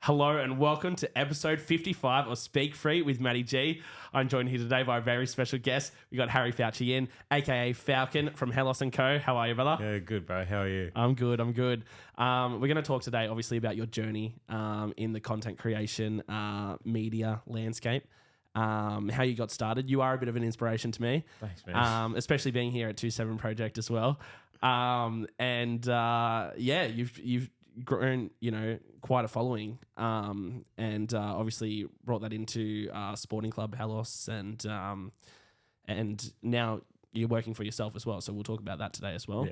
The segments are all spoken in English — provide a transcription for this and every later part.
Hello and welcome to episode 55 of Speak Free with MattyG. I'm joined here today by a very special guest. We got Falchi in, aka Falcon from Helos Co. How are you, brother? Yeah, good, bro. How are you? I'm good. We're going to talk today, obviously, about your journey in the content creation media landscape. How you got started. You are a bit of an inspiration to me. Thanks, man. Especially being here at 27 Project as well. You've grown, quite a following, and obviously brought that into Sporting Club Helos, and now you're working for yourself as well. So we'll talk about that today as well.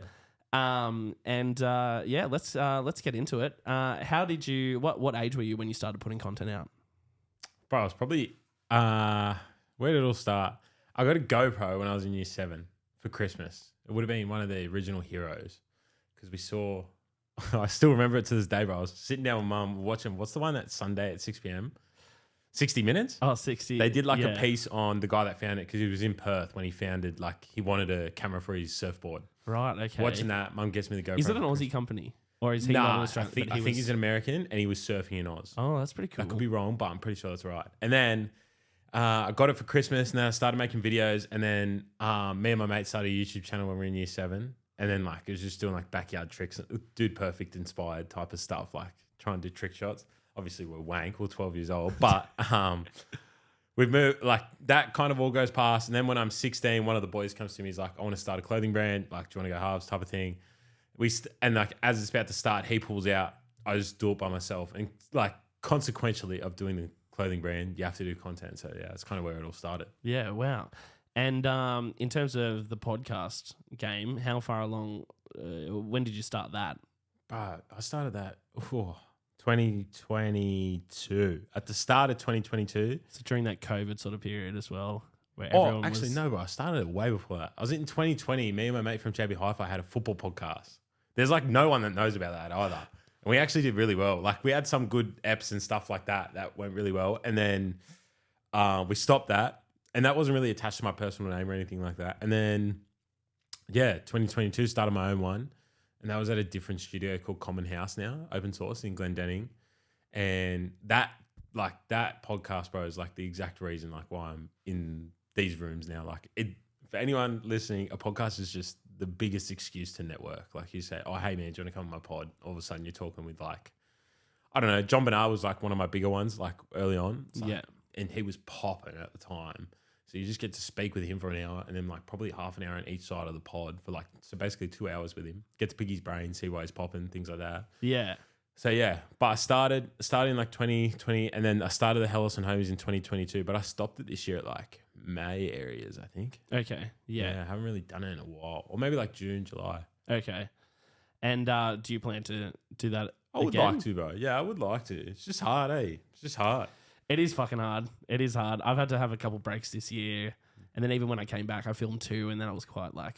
Yeah. Let's get into it. How did you? What age were you when you started putting content out? Bro, I was probably where did it all start? I got a GoPro when I was in year 7 for Christmas. It would have been one of the original Heroes because we saw. I still remember it to this day, bro. I was sitting down with mum watching, what's the one that's Sunday at 6 p.m? 60 Minutes? Oh, 60. They did a piece on the guy that found it because he was in Perth when he found it. He wanted a camera for his surfboard. Right, okay. Watching that, mum gets me the GoPro. Is it an Aussie company? Or is he not Nah, Australian? I think he's an American and he was surfing in Oz. Oh, that's pretty cool. I could be wrong, but I'm pretty sure that's right. And then I got it for Christmas and then I started making videos. And then me and my mate started a YouTube channel when we were in year 7. And then it was just doing backyard tricks, Dude Perfect inspired type of stuff, trying to do trick shots. Obviously we're wank, we're 12 years old, but we've moved, that kind of all goes past. And then when I'm 16, one of the boys comes to me, he's like, I want to start a clothing brand. Do you want to go halves type of thing? As it's about to start, he pulls out, I just do it by myself. And consequentially of doing the clothing brand, you have to do content. So yeah, it's kind of where it all started. Yeah, wow. And in terms of the podcast game, how far along, when did you start that? I started that 2022. At the start of 2022. So during that COVID sort of period as well. No, bro. I started it way before that. I was in 2020. Me and my mate from JB Hi-Fi had a football podcast. There's no one that knows about that either. And we actually did really well. We had some good eps and stuff like that went really well. And then we stopped that. And that wasn't really attached to my personal name or anything like that. And then, 2022 started my own one. And that was at a different studio called Common House now, open source in Glendenning. And that podcast, bro, is the exact reason why I'm in these rooms now. For anyone listening, a podcast is just the biggest excuse to network. You say, oh, hey, man, do you want to come on my pod? All of a sudden you're talking with I don't know, John Bernard was one of my bigger ones early on. And he was popping at the time. So you just get to speak with him for an hour and then probably half an hour on each side of the pod for so basically 2 hours with him. Get to pick his brain, see why he's popping, things like that. Yeah. So yeah, but I started in 2020 and then I started the Helos and Homies in 2022, but I stopped it this year at May areas, I think. Okay. Yeah. I haven't really done it in a while. Or maybe June, July. Okay. And do you plan to do that I would like to, bro. Yeah, I would like to. It's just hard, eh? It's just hard. It is fucking hard. It is hard. I've had to have a couple breaks this year. And then even when I came back, I filmed 2. And then I was quite I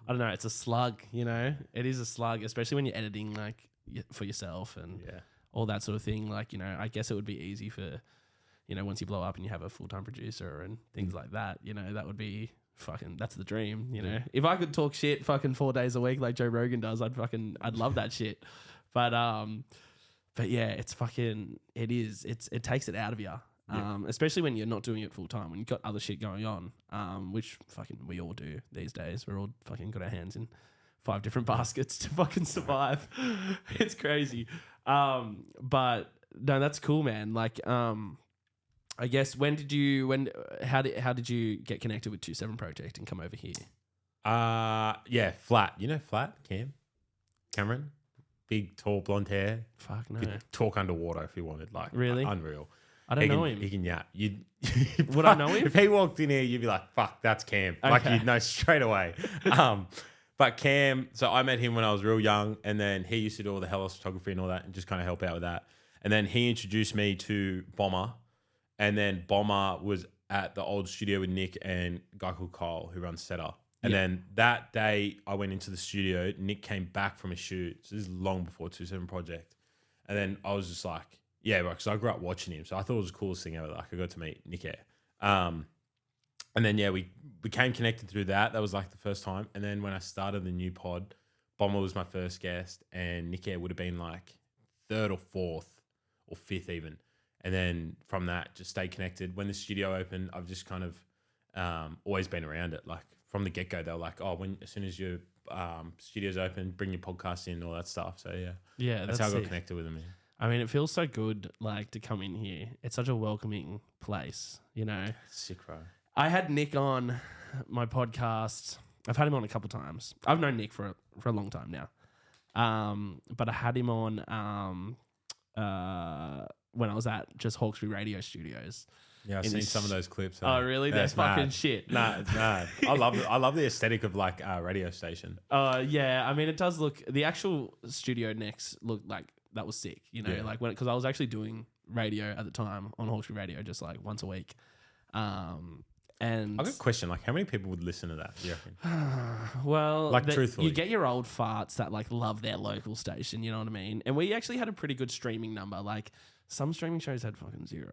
don't know. It's a slug, It is a slug, especially when you're editing for yourself and all that sort of thing. I guess it would be easy for, once you blow up and you have a full-time producer and things like that, that would be that's the dream, If I could talk shit fucking 4 days a week like Joe Rogan does, I'd love that shit. But yeah, it takes it out of you. Especially when you're not doing it full time, when you've got other shit going on, which we all do these days. We're all fucking got our hands in 5 different baskets to fucking survive. It's crazy. But no, that's cool, man. I guess how did you get connected with 27 Project and come over here? Flat. Flat, Cameron? Big, tall, blonde hair. Fuck no. Could talk underwater if he wanted. Really? Unreal. I don't know him. He can yap. Would I know him? If he walked in here, you'd be like, fuck, that's Cam. Okay. You'd know straight away. But Cam, so I met him when I was real young, and then he used to do all the Helos photography and all that and just kind of help out with that. And then he introduced me to Bomber, and then Bomber was at the old studio with Nick and a guy called Kyle who runs Setter. And then that day I went into the studio, Nick came back from a shoot. So this is long before 27 Project. And then I was just like, yeah, bro, because I grew up watching him. So I thought it was the coolest thing ever. I got to meet Nick Air. And then, we became connected through that. That was the first time. And then when I started the new pod, Bomber was my first guest and Nick Air would have been 3rd or 4th or 5th even. And then from that, just stay connected. When the studio opened, I've just kind of always been around it. Like from the get-go, they're like, oh, as soon as your studio's open, bring your podcast in, all that stuff. So Yeah, that's how I got sick. connected with them. Yeah. I mean, it feels so good, like, to come in here. It's such a welcoming place, you know. Sick, bro. I had Nick on my podcast. I've had him on a couple times. I've known Nick for a long time now. But I had him on when I was at just Hawkesbury Radio Studios. Yeah, I've seen some of those clips. Oh, really? They're fucking mad. shit. Nah, it's mad. I love the aesthetic of like a radio station. Yeah. I mean, it does look. The actual studio next looked like that was sick. You know, like because I was actually doing radio at the time on Hawkesbury Radio, just like once a week. And I've got a question. Like, how many people would listen to that? Do you reckon? well, like truthfully, you get your old farts that like love their local station. You know what I mean? And we actually had a pretty good streaming number. Like some streaming shows had fucking 0.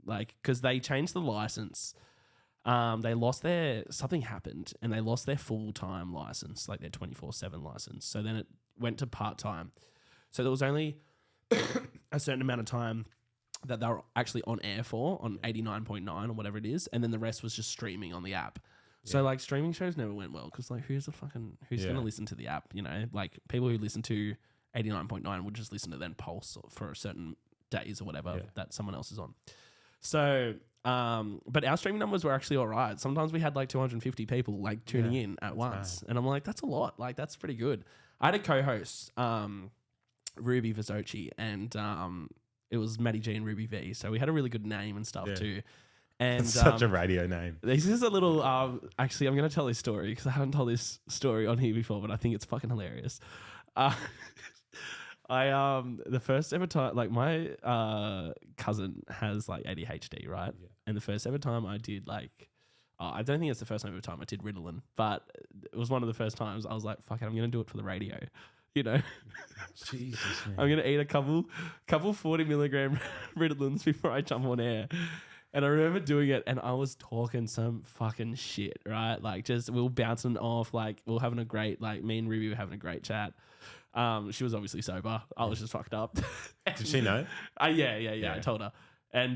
Like because they changed the license. They lost something happened and they lost their full-time license, like their 24/7 license. So then it went to part-time. So there was only a certain amount of time that they were actually on air for on 89.9 or whatever it is. And then the rest was just streaming on the app. So like streaming shows never went well because like who's going to listen to the app? You know, like people who listen to 89.9 would just listen to then Pulse for certain days or whatever that someone else is on. So, but our streaming numbers were actually all right. Sometimes we had like 250 people like tuning in at once. Bad. And I'm like, that's a lot. Like that's pretty good. I had a co-host, Ruby Visochi, and it was MattyG and Ruby V. So we had a really good name and stuff too. And it's such a radio name. This is a little, actually, I'm going to tell this story because I haven't told this story on here before, but I think it's fucking hilarious. The first ever time, like my cousin has like ADHD, right? Yeah. And the first ever time I did like, I don't think it's the first ever time I did Ritalin, but it was one of the first times I was like, fuck it, I'm going to do it for the radio. You know, Jesus, man. I'm going to eat a couple 40 milligram Ritalins before I jump on air. And I remember doing it and I was talking some fucking shit, right? Like just, we were bouncing off, like we were having a great, like me and Ruby were having a great chat. She was obviously sober. I was just fucked up. Did she know? Yeah. I told her. And,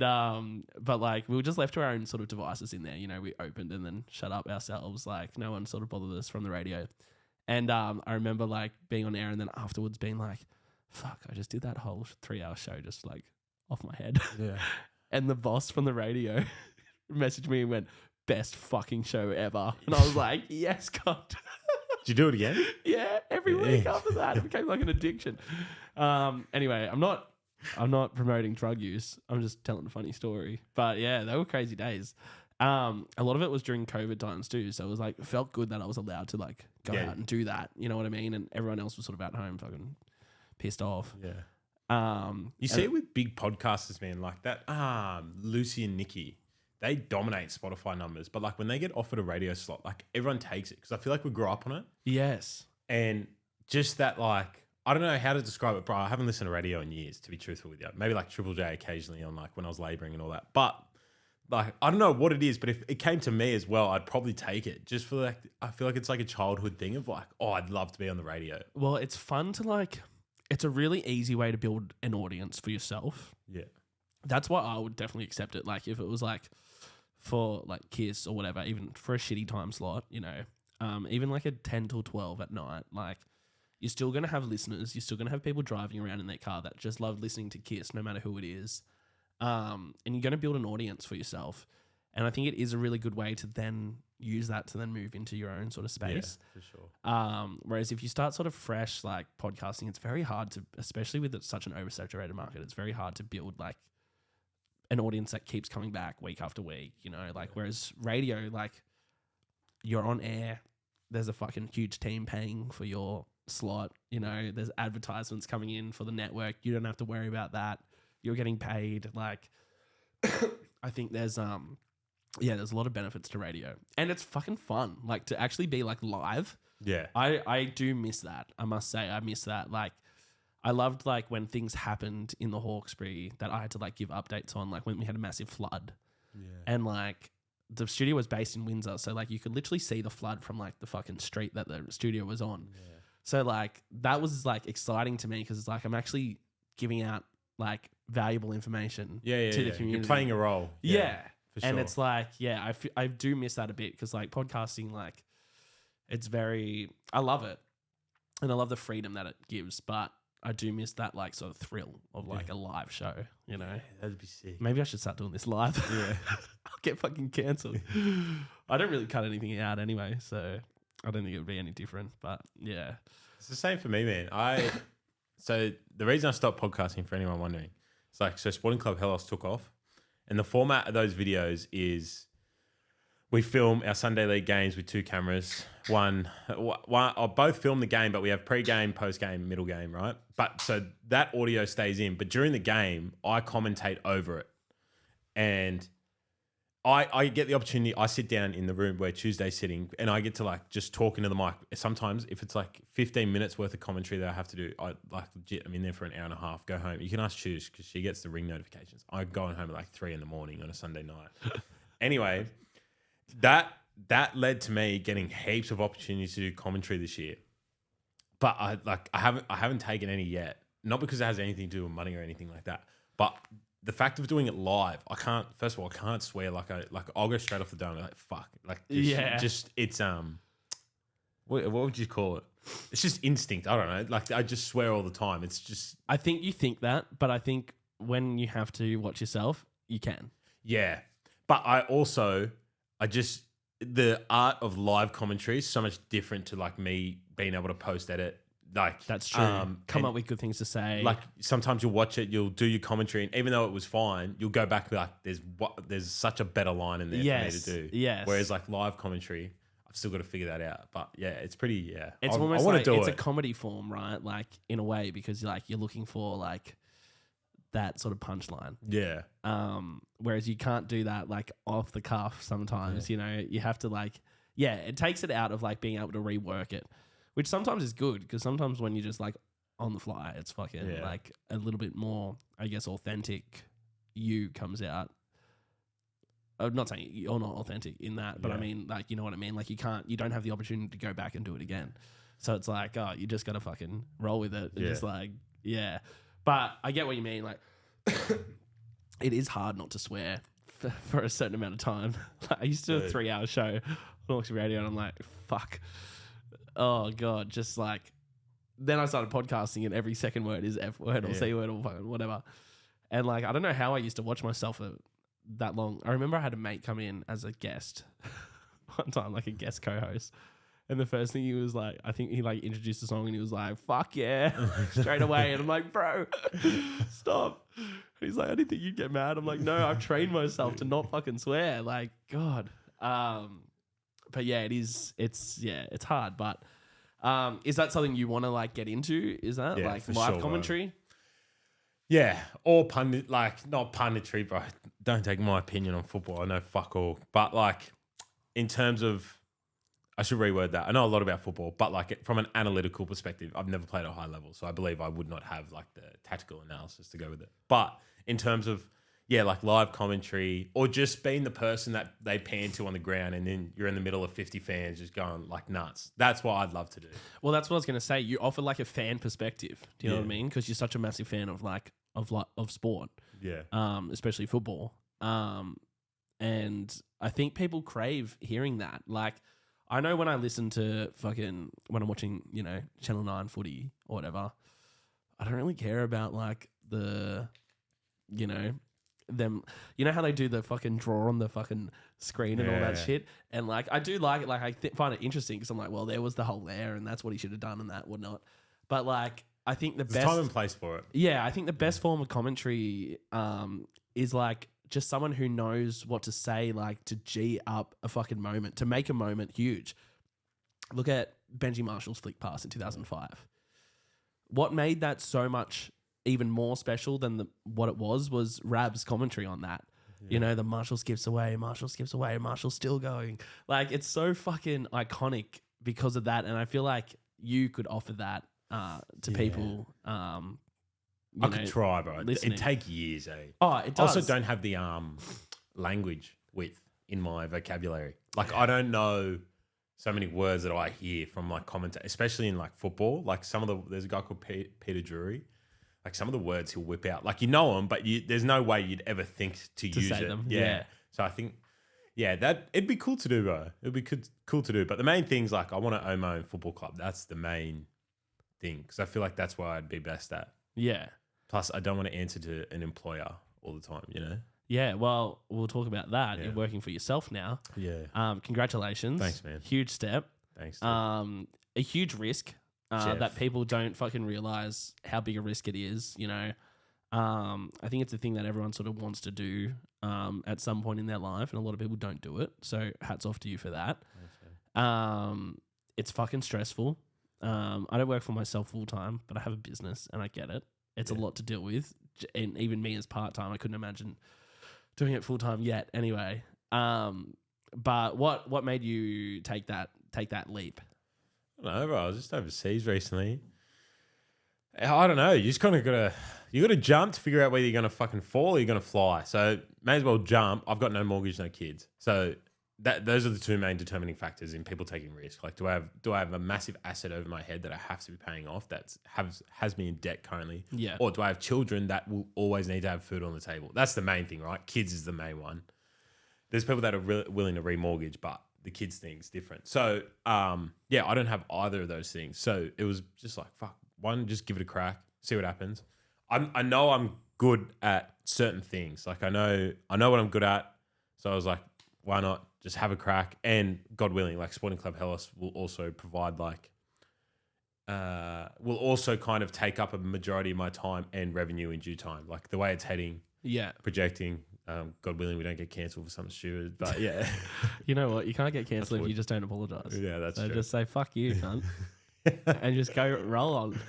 but like we were just left to our own sort of devices in there. You know, we opened and then shut up ourselves. Like no one sort of bothered us from the radio. And I remember like being on air and then afterwards being like, fuck, I just did that whole 3-hour show just like off my head. Yeah. And the boss from the radio messaged me and went, best fucking show ever. And I was like, yes, God. Did you do it again? Yeah, every week after that. It became like an addiction. Anyway, I'm not promoting drug use. I'm just telling a funny story. But yeah, they were crazy days. A lot of it was during COVID times too. So it was like, it felt good that I was allowed to like go out and do that. You know what I mean? And everyone else was sort of at home fucking pissed off. Yeah. You see it with big podcasters, man, like that. Lucy and Nikki, they dominate Spotify numbers. But like when they get offered a radio slot, like everyone takes it because I feel like we grew up on it. Yes. And just that, like, I don't know how to describe it, bro. I haven't listened to radio in years, to be truthful with you. Maybe like Triple J occasionally on like when I was labouring and all that. But like, I don't know what it is, but if it came to me as well, I'd probably take it just for like, I feel like it's like a childhood thing of like, oh, I'd love to be on the radio. Well, it's fun to like, it's a really easy way to build an audience for yourself. Yeah. That's why I would definitely accept it. Like if it was like for like Kiss or whatever, even for a shitty time slot, you know, even like a 10 till 12 at night, like you're still going to have listeners. You're still going to have people driving around in their car that just love listening to Kiss, no matter who it is. And you're going to build an audience for yourself. And I think it is a really good way to then use that to then move into your own sort of space. Yeah, for sure. Whereas if you start sort of fresh, like podcasting, it's very hard to, especially with such an oversaturated market, it's very hard to build like an audience that keeps coming back week after week, you know, like, whereas radio, like you're on air, there's a fucking huge team paying for your slot, you know, there's advertisements coming in for the network. You don't have to worry about that. You're getting paid. Like, I think there's a lot of benefits to radio, and it's fucking fun. Like to actually be like live. Yeah. I do miss that. I must say, I miss that. Like, I loved like when things happened in the Hawkesbury that I had to like give updates on, like when we had a massive flood. Yeah. And like the studio was based in Windsor, so like you could literally see the flood from like the fucking street that the studio was on. Yeah. So like that was like exciting to me because it's like I'm actually giving out like valuable information Yeah, yeah, to the yeah. community. You're playing a role. Yeah. For And sure. it's like, yeah, I do miss that a bit because like podcasting, like it's very, I love it. And I love the freedom that it gives, but I do miss that like sort of thrill of like a live show, you know? Yeah, that'd be sick. Maybe I should start doing this live. Yeah. I'll get fucking cancelled. I don't really cut anything out anyway, so I don't think it would be any different. But yeah. It's the same for me, man. So the reason I stopped podcasting, for anyone wondering, it's like, so Sporting Club Helos took off, and the format of those videos is we film our Sunday League games with 2 cameras. One, I'll both film the game, but we have pre-game, post-game, middle game, right? But so that audio stays in, but during the game, I commentate over it. And I get the opportunity, I sit down in the room where Tuesday's sitting, and I get to like just talk into the mic. Sometimes if it's like 15 minutes worth of commentary that I have to do, I like legit, I'm in there for an hour and a half, go home. You can ask Choose because she gets the ring notifications. I go home at like 3 a.m. on a Sunday night. Anyway, that led to me getting heaps of opportunities to do commentary this year. But I haven't taken any yet. Not because it has anything to do with money or anything like that. But the fact of doing it live, I can't swear I'll go straight off the dome like fuck. It's what would you call it? It's just instinct. I don't know. Like I just swear all the time. It's just I think you think that, but I think when you have to watch yourself, you can. yeah. But the art of live commentary is so much different to like me being able to post edit. Like That's true. Come up with good things to say. Like sometimes you'll watch it, you'll do your commentary, and even though it was fine, you'll go back and be like, there's such a better line in there for me to do. Yes. Whereas like live commentary, I've still got to figure that out. But yeah, it's pretty It's I almost wanna like do it's it. a comedy form, right? Like in a way, because like you're looking for like that sort of punchline. Yeah. Whereas you can't do that like off the cuff sometimes, you know, you have to like, it takes it out of like being able to rework it, which sometimes is good because sometimes when you're just like on the fly, it's fucking like a little bit more, I guess, authentic you comes out. I'm not saying you're not authentic in that, but I mean, like, you know what I mean? Like you don't have the opportunity to go back and do it again. So it's like, oh, you just got to fucking roll with it. And just like, But I get what you mean. Like, it is hard not to swear for a certain amount of time. Like, I used to do a 3-hour show on Oxford Radio, and I'm like, fuck. Oh, God. Just like, then I started podcasting, and every second word is F word or C word or fucking whatever. And like, I don't know how I used to watch myself for that long. I remember I had a mate come in as a guest one time, like a guest co-host. And the first thing he was like, I think he like introduced the song and he was like, fuck yeah, straight away. And I'm like, bro, stop. And he's like, I didn't think you'd get mad. I'm like, no, I've trained myself to not fucking swear. Like, God. But yeah, it's hard. But is that something you want to like get into? Is that like live commentary? Yeah. Or pundit, like not punditry, bro. Don't take my opinion on football. I know fuck all. But like in terms of, I should reword that. I know a lot about football, but like from an analytical perspective, I've never played at a high level. So I believe I would not have like the tactical analysis to go with it. But in terms of, like live commentary or just being the person that they pan to on the ground and then you're in the middle of 50 fans just going like nuts. That's what I'd love to do. Well, that's what I was going to say. You offer like a fan perspective. Do you know what I mean? Because you're such a massive fan of like, of sport. Yeah. Especially football. And I think people crave hearing that. Like, I know when I listen to when I'm watching, you know, Channel 9 footy or whatever, I don't really care about like the, you know, them, you know how they do the fucking draw on the fucking screen and all that shit. And like, I do like it. Like, I find it interesting because I'm like, well, there was the hole there and that's what he should have done and that whatnot. But like, I think There's time and place for it. Yeah. I think the best form of commentary is like, just someone who knows what to say, like to G up a fucking moment, to make a moment huge. Look at Benji Marshall's flick pass in 2005. What made that so much even more special than what it was Rab's commentary on that. Yeah. You know, the Marshall skips away, Marshall's still going. Like, it's so fucking iconic because of that. And I feel like you could offer that to people. I could try, bro. Listening. It'd take years, eh? Oh, it does. I also don't have the language width in my vocabulary. Like, I don't know so many words that I hear from like commentators, especially in like football. Like there's a guy called Peter Drury. like some of the words he'll whip out, like you know them, but there's no way you'd ever think to use say it. them. Yeah. Yeah. So I think, that it'd be cool to do, bro. It'd be cool to do. But the main thing's like I want to own my own football club. That's the main thing because I feel like that's where I'd be best at. Yeah. Plus, I don't want to answer to an employer all the time. You know. Yeah. Well, we'll talk about that. Yeah. You're working for yourself now. Yeah. Congratulations. Thanks, man. Huge step. Thanks. A huge risk that people don't fucking realize how big a risk it is. You know. I think it's a thing that everyone sort of wants to do at some point in their life, and a lot of people don't do it. So hats off to you for that. It's fucking stressful. I don't work for myself full time, but I have a business, and I get it. It's a lot to deal with, and even me as part time, I couldn't imagine doing it full time yet. Anyway, but what made you take that leap? I don't know, bro. I was just overseas recently. I don't know. You just kind of gotta jump to figure out whether you're gonna fucking fall or you're gonna fly. So may as well jump. I've got no mortgage, no kids. So those are the two main determining factors in people taking risk. Like, do I have a massive asset over my head that I have to be paying off that has me in debt currently? Yeah. Or do I have children that will always need to have food on the table? That's the main thing, right? Kids is the main one. There's people that are willing to remortgage, but the kids thing's different. So I don't have either of those things. So it was just like, fuck, why don't just give it a crack, see what happens. I know I'm good at certain things. Like I know what I'm good at. So I was like, why not just have a crack? And God willing, like Sporting Club Helos will also provide will also kind of take up a majority of my time and revenue in due time. Like the way it's heading, projecting, God willing, we don't get cancelled for something stupid. But yeah. You know what? You can't get cancelled if you just don't apologise. Yeah, that's so true. just say, fuck you, cunt. And just go roll on.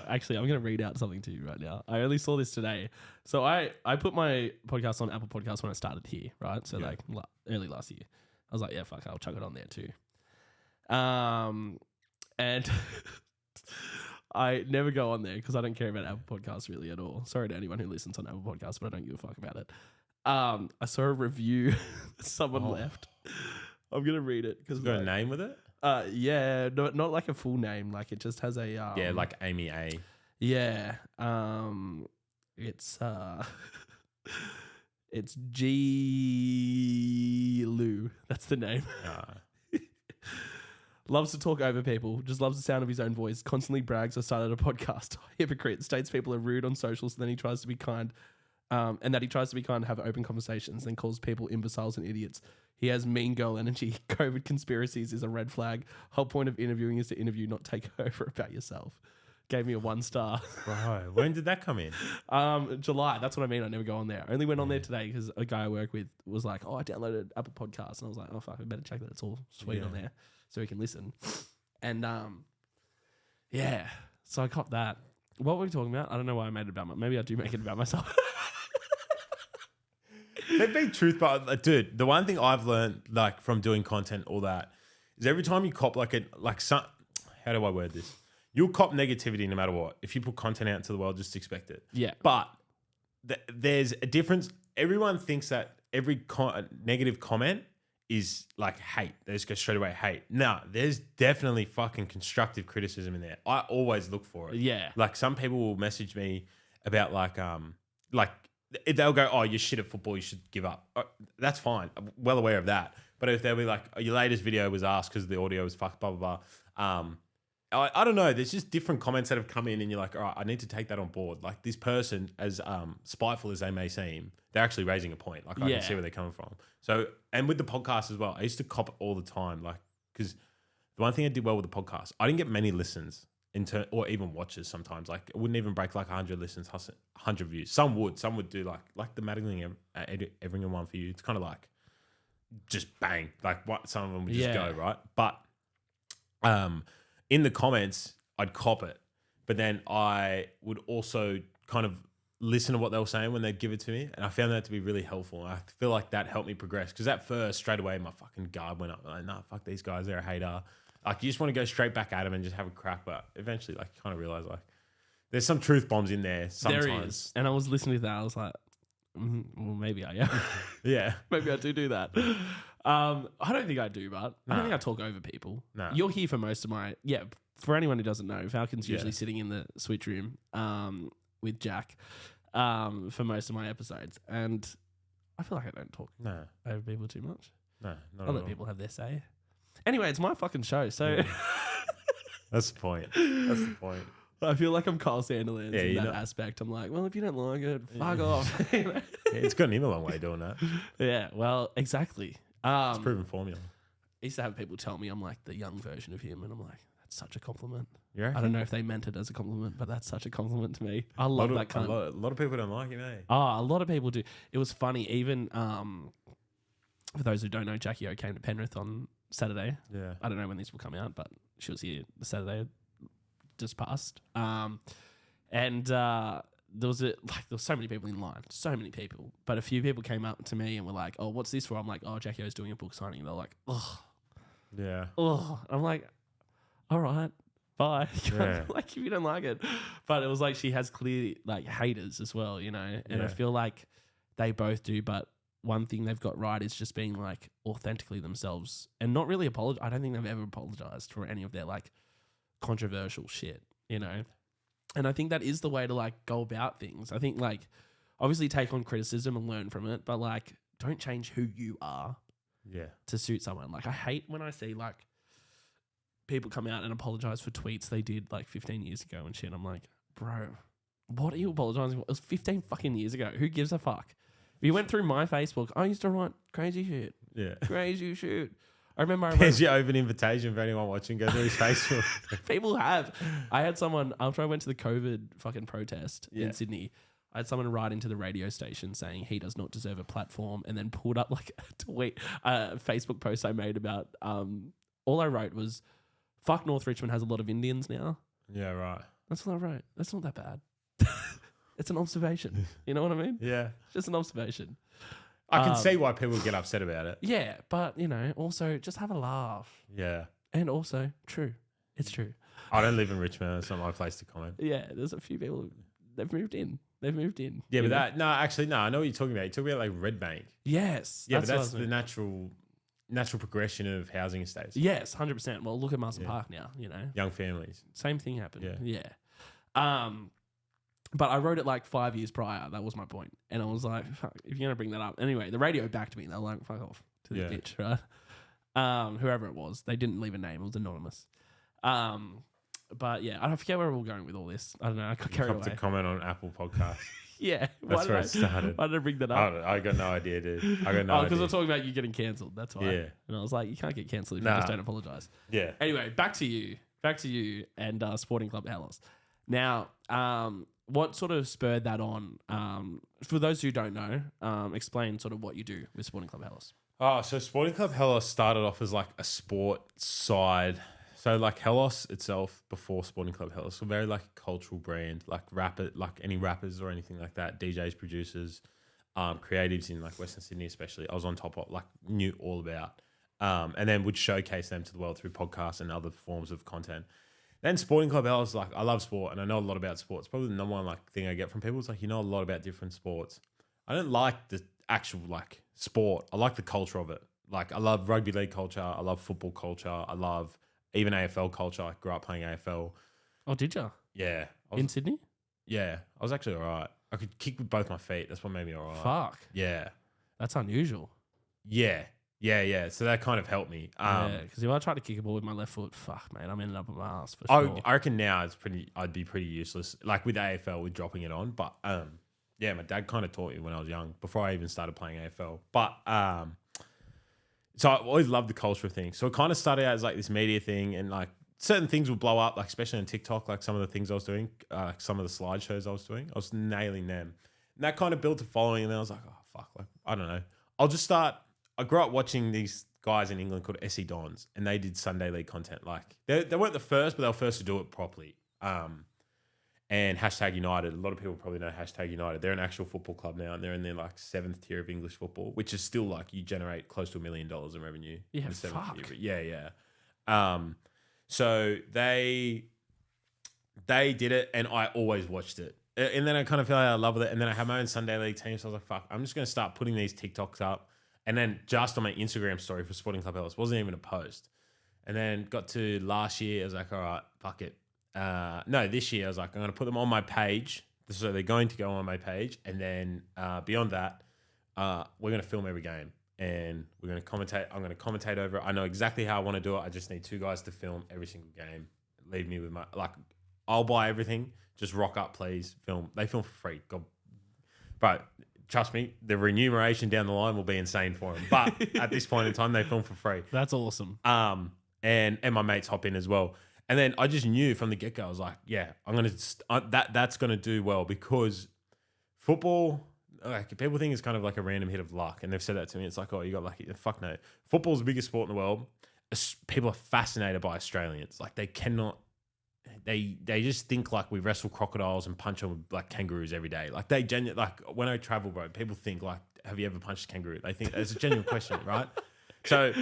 Actually, I'm going to read out something to you right now. I only saw this today. So I put my podcast on Apple Podcasts when I started here, right? So like early last year. I was like, yeah, fuck, I'll chuck it on there too. And I never go on there because I don't care about Apple Podcasts really at all. Sorry to anyone who listens on Apple Podcasts, but I don't give a fuck about it. I saw a review someone left. I'm going to read it. Because got a name with it? Yeah, not like a full name. Like it just has a like Amy A. Yeah, it's it's G Lou. That's the name. Loves to talk over people. Just loves the sound of his own voice. Constantly brags. I started a podcast. Hypocrite. States people are rude on socials. Then he tries to be kind. And that he tries to be kind and have open conversations. Then calls people imbeciles and idiots. He has mean girl energy. COVID conspiracies is a red flag. Whole point of interviewing is to interview, not take over about yourself. Gave me a 1 star. Right. When did that come in? July. That's what I mean. I never go on there. I only went on there today because a guy I work with was like, oh, I downloaded Apple Podcasts. And I was like, oh, fuck, I better check that it's all sweet on there so we can listen. And so I copped that. What were we talking about? I don't know why I made it about maybe I do make it about myself. That'd be truth, but dude, the one thing I've learned like from doing content, all that, is every time you cop how do I word this? You'll cop negativity no matter what. If you put content out into the world, just expect it. Yeah. But there's a difference. Everyone thinks that every negative comment is like hate. They just go straight away hate. No, there's definitely fucking constructive criticism in there. I always look for it. Yeah. Like some people will message me about they'll go, oh, you're shit at football, you should give up. That's fine. I'm well aware of that. But if they'll be like, oh, your latest video was asked because the audio was fucked, blah, blah, blah. I don't know. There's just different comments that have come in and you're like, all right, I need to take that on board. Like this person, as spiteful as they may seem, they're actually raising a point. Like I can see where they're coming from. So, and with the podcast as well, I used to cop it all the time. Like, because the one thing I did well with the podcast, I didn't get many listens or even watches sometimes. Like it wouldn't even break like 100 listens, 100 views. Some would do like the MattyG Everingham one for you. It's kind of like just bang. Like what some of them would just go, right? But in the comments, I'd cop it. But then I would also kind of listen to what they were saying when they'd give it to me. And I found that to be really helpful. And I feel like that helped me progress. Because at first, straight away, my fucking guard went up. Like, nah, fuck these guys. They're a hater. Like, you just want to go straight back at them and just have a crack. But eventually, like, you kind of realize, like, there's some truth bombs in there sometimes. There is. And I was listening to that. I was like, well, maybe I am. Yeah. Maybe I do that. I don't think I do, but I don't think I talk over people. No. You're here for most of my, for anyone who doesn't know, Falcon's usually sitting in the switch room with Jack for most of my episodes. And I feel like I don't talk over people too much. No, not I let people have their say. Anyway, it's my fucking show, so... That's the point. That's the point. I feel like I'm Kyle Sandilands in that aspect. I'm like, well, if you don't like it, fuck off. It's gotten him a long way doing that. Yeah, well, exactly. It's proven formula. I used to have people tell me I'm like the young version of him, and I'm like, that's such a compliment. I don't know if they meant it as a compliment, but that's such a compliment to me. I love that kind of... A lot of people don't like him, eh? Oh, a lot of people do. It was funny, even for those who don't know, Jackie O came to Penrith on Saturday. Yeah. I don't know when this will come out, but she was here the Saturday just passed. And there was so many people in line, so many people. But a few people came up to me and were like, "Oh, what's this for?" I'm like, "Oh, Jackie O's doing a book signing." And they're like, "Oh, yeah, oh." I'm like, "All right, bye." Yeah. Like if you don't like it, but it was like she has clear like haters as well, you know. And I feel like they both do, but one thing they've got right is just being like authentically themselves and not really apologize. I don't think they've ever apologized for any of their like controversial shit, you know? And I think that is the way to like go about things. I think like obviously take on criticism and learn from it, but like don't change who you are to suit someone. Like I hate when I see like people come out and apologize for tweets they did like 15 years ago and shit. I'm like, bro, what are you apologizing for? It was 15 fucking years ago. Who gives a fuck? If you went through my Facebook, I used to write crazy shit. Yeah. Crazy shit. I remember There's your open invitation for anyone watching. Go through his Facebook. People have. I had someone, after I went to the COVID fucking protest in Sydney, I had someone write into the radio station saying he does not deserve a platform and then pulled up like a Facebook post I made about, all I wrote was, fuck North Richmond has a lot of Indians now. Yeah, right. That's all I wrote. That's not that bad. It's an observation. You know what I mean? Yeah. It's just an observation. I can see why people get upset about it. Yeah, but, you know, also just have a laugh. Yeah. And also, true. It's true. I don't live in Richmond. It's not my place to comment. Yeah, there's a few people, they've moved in. Yeah, but I know what you're talking about. You're talking about like Red Bank. Yes. Yeah, but that's the natural progression of housing estates. Yes, 100%. Well, look at Marsden Park now, you know. Young families. Same thing happened. Yeah. But I wrote it like 5 years prior. That was my point. And I was like, fuck, if you're going to bring that up. Anyway, the radio backed me. They were like, fuck off to the bitch, right? Whoever it was. They didn't leave a name. It was anonymous. But yeah, I forget where we're all going with all this. I don't know. I got carried away. To comment on Apple Podcasts. Yeah. That's where it started. Why did I bring that up? I got no idea, dude. I got no idea. Because we're talking about you getting cancelled. That's why. Yeah. And I was like, you can't get cancelled if you just don't apologise. Yeah. Anyway, back to you and Sporting Club Helos. Now, what sort of spurred that on? For those who don't know, explain sort of what you do with Sporting Club Helos. Oh, so Sporting Club Helos started off as like a sport side. So like Helos itself before Sporting Club Helos, so very like a cultural brand, like any rappers or anything like that, DJs, producers, creatives in like Western Sydney especially. I was on top of, like, knew all about, and then would showcase them to the world through podcasts and other forms of content. Then Sporting Club Helos, like, I love sport and I know a lot about sports. Probably the number one like thing I get from people is like, you know a lot about different sports. I don't like the actual like sport. I like the culture of it. Like, I love rugby league culture. I love football culture. I love even AFL culture. I grew up playing AFL. Oh, did you? Yeah. In Sydney? Yeah. I was actually all right. I could kick with both my feet. That's what made me all right. Fuck. Yeah. That's unusual. Yeah. So that kind of helped me. Yeah, because if I tried to kick a ball with my left foot, fuck, mate, I'm ending up on my ass for sure. I reckon now I'd be pretty useless. Like with AFL, with dropping it on. But yeah, my dad kind of taught me when I was young, before I even started playing AFL. But so I always loved the culture of things. So it kind of started out as like this media thing, and like certain things would blow up, like especially on TikTok, like some of the things I was doing, some of the slideshows I was doing, I was nailing them. And that kind of built a following, and then I was like, oh, fuck, like, I don't know. I grew up watching these guys in England called SE Dons, and they did Sunday League content. Like, they weren't the first, but they were first to do it properly. And Hashtag United, a lot of people probably know Hashtag United. They're an actual football club now, and they're in their like 7th tier of English football, which is still like, you generate close to $1 million in revenue. Yeah, in the 7th fuck. tier. Yeah. So they did it, and I always watched it. And then I kind of feel like I love it. And then I had my own Sunday League team, so I was like, fuck, I'm just going to start putting these TikToks up. And then just on my Instagram story for Sporting Club Helos, wasn't even a post. And then got to last year, I was like, all right, fuck it. No, this year I was like, I'm going to put them on my page. So they're going to go on my page. And then beyond that, we're going to film every game. And we're going to commentate. I'm going to commentate over it. I know exactly how I want to do it. I just need 2 guys to film every single game. Leave me with my, like, I'll buy everything. Just rock up, please. Film. They film for free. God. But trust me, the remuneration down the line will be insane for them. But at this point in time, they film for free. That's awesome. And my mates hop in as well. And then I just knew from the get-go, I was like, yeah, I'm going to, that's going to do well, because football, like, people think it's kind of like a random hit of luck. And they've said that to me. It's like, oh, you got lucky. Fuck no. Football's the biggest sport in the world. People are fascinated by Australians. Like, they cannot, they just think like we wrestle crocodiles and punch them like kangaroos every day. Like, they genuinely, like, when I travel, bro, people think like, have you ever punched a kangaroo? They think it's a genuine question, right? So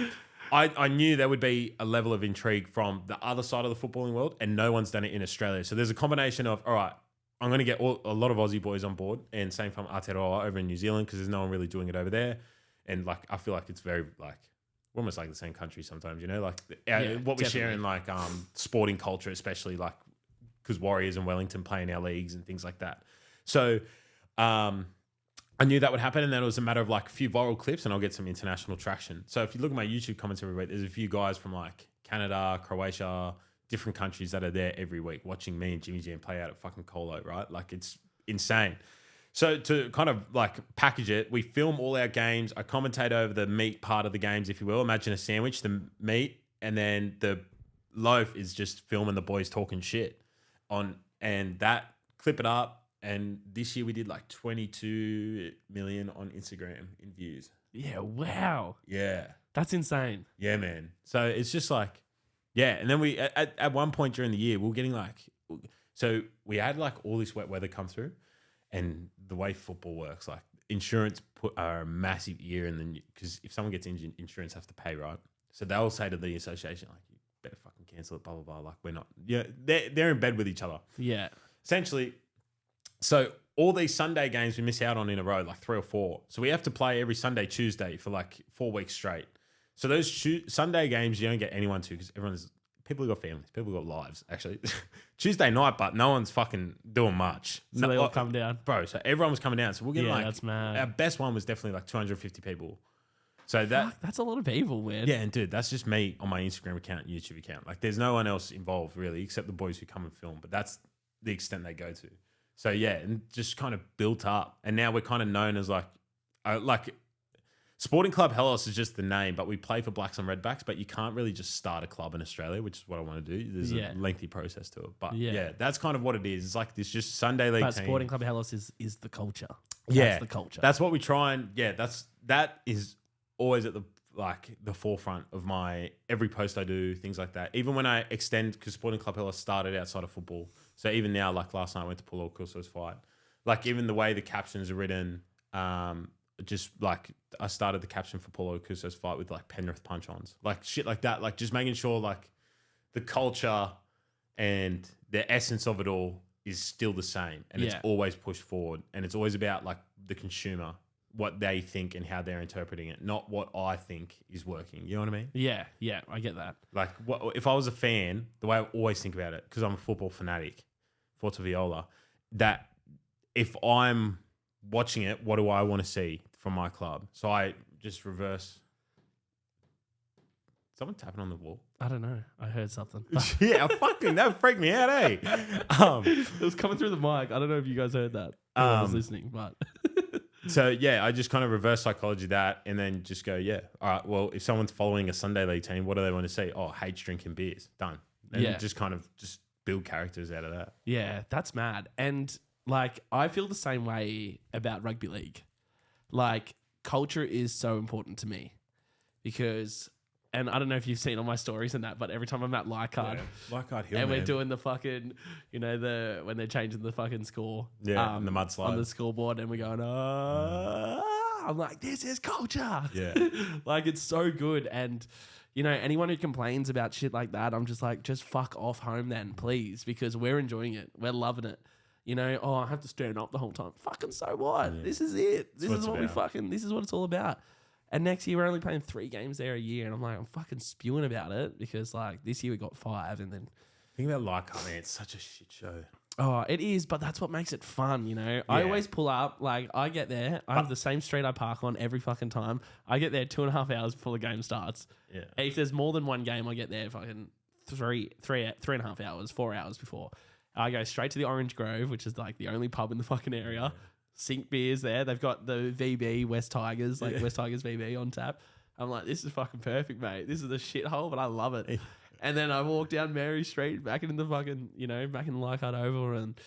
I knew there would be a level of intrigue from the other side of the footballing world, and no one's done it in Australia. So there's a combination of, all right, I'm going to get a lot of Aussie boys on board, and same from Aotearoa over in New Zealand, because there's no one really doing it over there. And like, I feel like it's very like, we're almost like the same country sometimes, you know, like what we share in like sporting culture, especially like because Warriors and Wellington play in our leagues and things like that. So I knew that would happen, and then it was a matter of like a few viral clips, and I'll get some international traction. So if you look at my YouTube comments every week, there's a few guys from like Canada, Croatia, different countries that are there every week watching me and Jimmy Jam play out at fucking Colo, right? Like, it's insane. So to kind of like package it, we film all our games. I commentate over the meat part of the games, if you will. Imagine a sandwich, the meat, and then the loaf is just filming the boys talking shit on, and that, clip it up. And this year we did like 22 million on Instagram in views. Yeah, wow. Yeah. That's insane. Yeah, man. So it's just like, yeah. And then we, at one point during the year, we were getting like, so we had like all this wet weather come through, and the way football works, like insurance put a massive ear in the, because if someone gets injured, insurance have to pay, right? So they'll say to the association, like, you better fucking cancel it, blah, blah, blah. Like, we're not, yeah, they're in bed with each other. Yeah. Essentially. So all these Sunday games we miss out on in a row, like 3 or 4. So we have to play every Sunday, Tuesday for like 4 weeks straight. So those Sunday games you don't get anyone to, because people have got families, people have got lives, actually. Tuesday night, but no one's fucking doing much. So they all come down. Bro, so everyone was coming down. So we're getting like, that's mad. Our best one was definitely like 250 people. So that's a lot of people, man. Yeah, and dude, that's just me on my Instagram account, YouTube account. Like, there's no one else involved really, except the boys who come and film. But that's the extent they go to. So yeah, and just kind of built up, and now we're kind of known as like Sporting Club Helos is just the name, but we play for Blacks and Redbacks. But you can't really just start a club in Australia, which is what I want to do. There's a lengthy process to it, but yeah, that's kind of what it is. It's like this just Sunday league team. Sporting Club Helos is the culture. Yeah, that's the culture. That's what we try and that is always at the forefront of my every post I do, things like that. Even when I extend, because Sporting Club Helos started outside of football. So even now, like last night I went to Paulo Costo's fight. Like, even the way the captions are written, just like I started the caption for Paulo Costo's fight with like Penrith punch-ons. Like shit like that. Like, just making sure like the culture and the essence of it all is still the same. And it's always pushed forward. And it's always about like the consumer, what they think and how they're interpreting it, not what I think is working. You know what I mean? Yeah, I get that. Like, if I was a fan, the way I always think about it, because I'm a football fanatic, Forza Viola, that if I'm watching it, what do I want to see from my club? So I just reverse. Someone tapping on the wall? I don't know. I heard something. Yeah, fucking, that freaked me out, eh? It was coming through the mic. I don't know if you guys heard that. I was listening, but... So, yeah, I just kind of reverse psychology that, and then just go, yeah, all right, well, if someone's following a Sunday league team, what do they want to see? Oh, hates drinking beers. Done. And just kind of just build characters out of that. Yeah, that's mad. And, like, I feel the same way about rugby league. Like, culture is so important to me because... And I don't know if you've seen all my stories and that, but every time I'm at Leichhardt, Leichhardt Hill, and we're doing the fucking, you know, when they're changing the fucking score, in the mudslide on the scoreboard, and we're going, I'm like, this is culture. Yeah, like, it's so good. And you know, anyone who complains about shit like that, I'm just like, just fuck off home then, please, because we're enjoying it, we're loving it. You know, oh, I have to stand up the whole time. Fucking so what? Yeah. This is it. This is what it's all about. And next year we're only playing 3 games there a year, and I'm like, I'm fucking spewing about it because like this year we got 5, and then Think about Leichhardt, man. It's such a shit show. oh, it is, but that's what makes it fun, you know. I always pull up, like I get there, I have the same street I park on every fucking time. I get there 2.5 hours before the game starts. Yeah. If there's more than one game, I get there fucking 3.5 hours, 4 hours before. I go straight to the Orange Grove, which is like the only pub in the fucking area. Sink beers there. They've got the VB West Tigers, like West Tigers VB on tap. I'm like, this is fucking perfect, mate. This is a shithole, but I love it. And then I walk down Mary Street, back into the fucking, you know, back in the Leichhardt Oval, and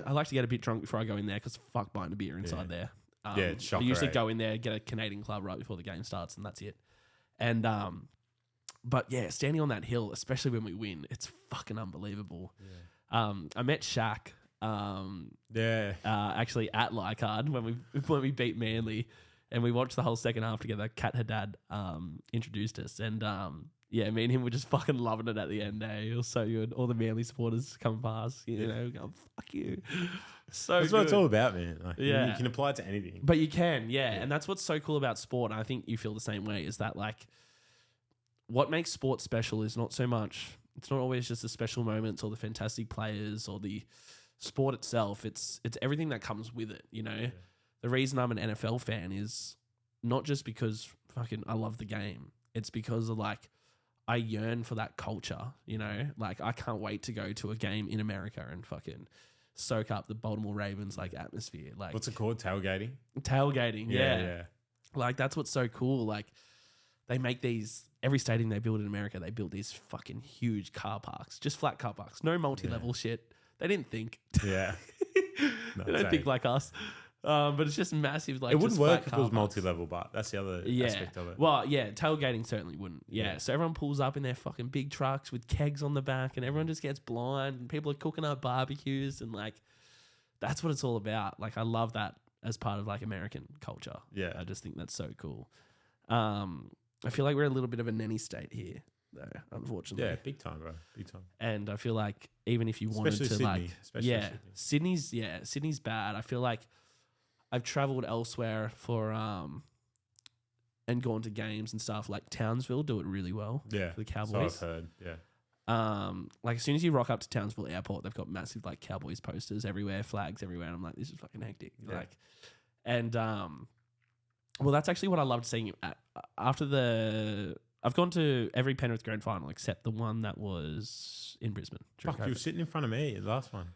I like to get a bit drunk before I go in there because fuck buying a beer inside there. It's shocker, I usually go in there, get a Canadian club right before the game starts, and that's it. And but yeah, standing on that hill, especially when we win, it's fucking unbelievable. Yeah. I met Shaq. Actually at Leichhardt when we beat Manly, and we watched the whole second half together. Kat Haddad introduced us, and yeah, me and him were just fucking loving it at the end. It was so good. All the Manly supporters come past, you know, going fuck you. So that's good. what it's all about, man. Like, yeah, you can apply it to anything, but you can, and that's what's so cool about sport. And I think you feel the same way. Is that like what makes sport special is not so much. It's not always just the special moments or the fantastic players or the sport itself. It's everything that comes with it, you know. The reason I'm an NFL fan is not just because fucking I love the game. It's because of like I yearn for that culture, you know. Like I can't wait to go to a game in America and fucking soak up the Baltimore Ravens like atmosphere. Like what's it called? Tailgating, yeah. Like that's what's so cool. Like they make these every stadium they build in America, they build these fucking huge car parks, just flat car parks, no multi-level shit. They didn't think. Yeah. They don't think like us. But it's just massive. Like it wouldn't work if it was parks. Multi-level, but that's the other aspect of it. Well, yeah, tailgating certainly wouldn't. Yeah. So everyone pulls up in their fucking big trucks with kegs on the back, and everyone just gets blind, and people are cooking up barbecues, and like that's what it's all about. Like I love that as part of like American culture. Yeah. I just think that's so cool. I feel like we're a little bit of a nanny state here, though, unfortunately. Yeah, big time, bro. Big time. And I feel like even if you wanted to Sydney. Sydney's bad. I feel like I've traveled elsewhere for and gone to games and stuff. Like Townsville do it really well. Yeah, for the Cowboys. So I've heard. Yeah. Like as soon as you rock up to Townsville Airport, they've got massive like Cowboys posters everywhere, flags everywhere. And I'm like, this is fucking hectic. Yeah. Like, and well, that's actually what I loved seeing after the. I've gone to every Penrith grand final except the one that was in Brisbane. Fuck, you were sitting in front of me, the last one.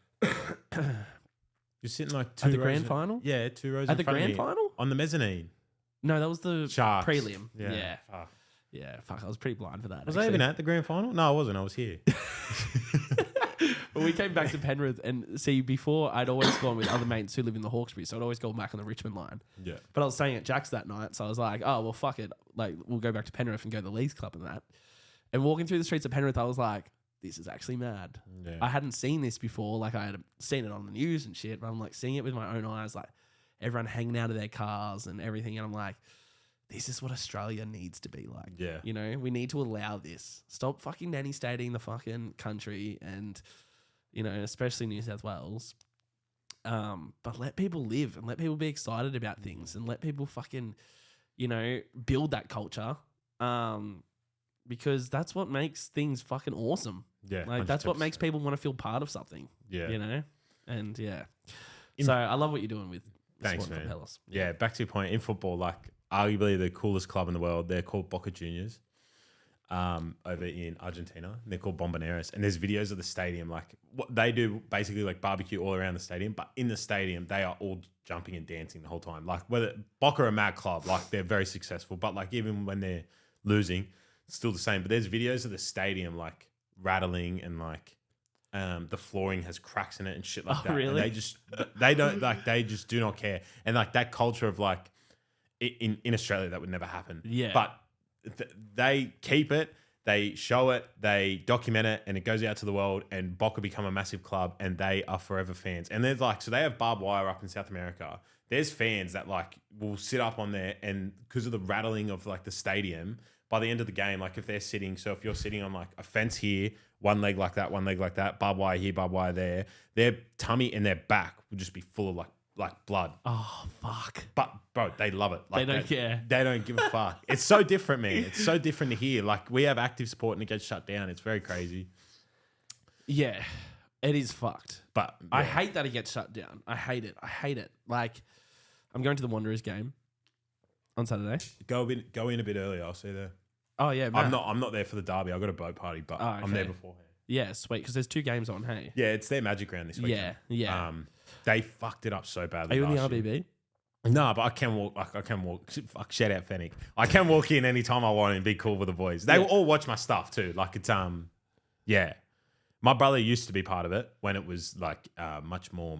You're sitting like two at the rows grand final? Yeah, 2 rows At in the front of grand me. final? On the mezzanine. No, that was the Sharks. prelim. Yeah. Yeah. Fuck. Yeah, fuck. I was pretty blind for that. Was I even at the grand final? No, I wasn't. I was here. Well, we came back to Penrith and see, before I'd always gone with other mates who live in the Hawkesbury, so I'd always go back on the Richmond line. Yeah. But I was staying at Jack's that night, so I was like, oh, well, fuck it. Like, we'll go back to Penrith and go to the Leagues Club and that. And walking through the streets of Penrith, I was like, this is actually mad. Yeah. I hadn't seen this before. Like, I had seen it on the news and shit, but I'm like seeing it with my own eyes, like everyone hanging out of their cars and everything. And I'm like, this is what Australia needs to be like. Yeah. You know, we need to allow this. Stop fucking nanny stating the fucking country and, you know, especially New South Wales. But let people live and let people be excited about things and let people fucking, you know, build that culture. Because that's what makes things fucking awesome. Yeah. Like, that's what 100%. makes people want to feel part of something. Yeah. You know? And yeah. So I love what you're doing with Thanks, Sporting Club man. Helos. Yeah, back to your point. In football, like, arguably the coolest club in the world, they're called Boca Juniors over in Argentina. They're called Bomboneros. And there's videos of the stadium. Like, what they do, basically, like, barbecue all around the stadium. But in the stadium, they are all jumping and dancing the whole time. Like, whether Boca are a mad club, like, they're very successful. But, like, even when they're losing, it's still the same. But there's videos of the stadium, like, rattling and, like, the flooring has cracks in it and shit like that. Really? And they don't, like, they just do not care. And, like, that culture of, like, in Australia, that would never happen. Yeah. But they keep it, they show it, they document it, and it goes out to the world, and Boca become a massive club, and they are forever fans. And there's like, so they have barbed wire up in South America. There's fans that like will sit up on there, and because of the rattling of like the stadium, by the end of the game, like if they're sitting, so if you're sitting on like a fence here, one leg like that, barbed wire here, barbed wire there, their tummy and their back will just be full of like like blood. Oh, fuck. But bro, they love it. Like, They don't care. They don't give a fuck. It's so different, man. It's so different to here. Like we have active support and it gets shut down. It's very crazy. Yeah, it is fucked. But I hate that it gets shut down. I hate it. Like, I'm going to the Wanderers game on Saturday. go in a bit earlier. I'll see you there. Oh yeah, man. I'm not there for the derby. I've got a boat party, but I'm there beforehand. Yeah, sweet. Because there's 2 games on. Hey. Yeah, it's their Magic Round this weekend. Yeah. They fucked it up so badly. Are you in the last year. RBB? No, but I can walk. I can walk. Fuck, shout out Fennec. I can walk in anytime I want and be cool with the boys. They all watch my stuff too. Like it's yeah. My brother used to be part of it when it was like much more.